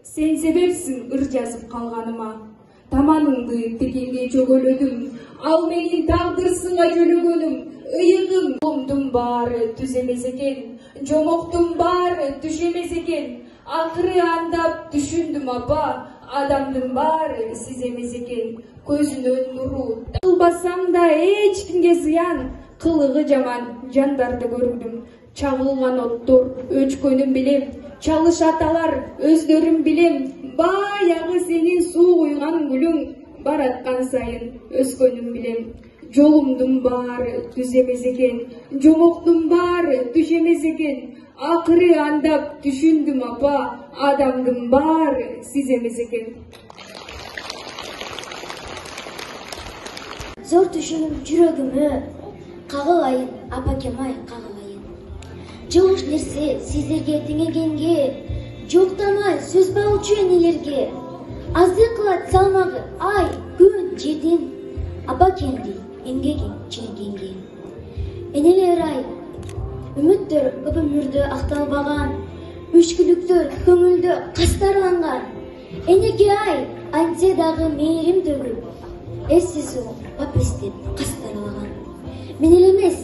Sen себепсиң ыр жазып калганыма. Таманыңды текенге жөгөлөдүм. Ал менин тагдырсыңа жөлөгөнүм. Ыйыгым жолумдун баары түз эмес экен. Жомоктун баары түш эмес экен. Акыры андап түшүндүм апа. Адамдын баары сиз эмес экен. Көзүнөн нуру кылбасаң да эч кимге зыян. Кылыгы жаман жандарды көрдүм. Чагылган оттор өчкөнүн билем. Чалышаталар өздөрүн билем. Баягы сенин суу куйган гүлүң бараткан сайын өскөнүн билем. Жолумдун баары түз эмес экен. Жомоктун баары түш эмес экен. Акыры андап түшүндүм апа. Адамдын баары сиз эмес экен. Зор түшүнүм жүрөгүмө кагылайын, апакемай кагылайын. Жогуш нерсе сиздерге теңегенге, жоктамай сөз баучу энелерге. Аздык кылат салмагы ай, күн, жердин, апакемди эмгегин чийгенге. Энелер ай, үмүттөр көп өмүрдө акталбаган, мүшкүлүктөр көңүлдө кастарланган. Энеге ай, антсе дагы мээрим төгүп, эсси суу папестеп кастарлаган. Мен эле эмес,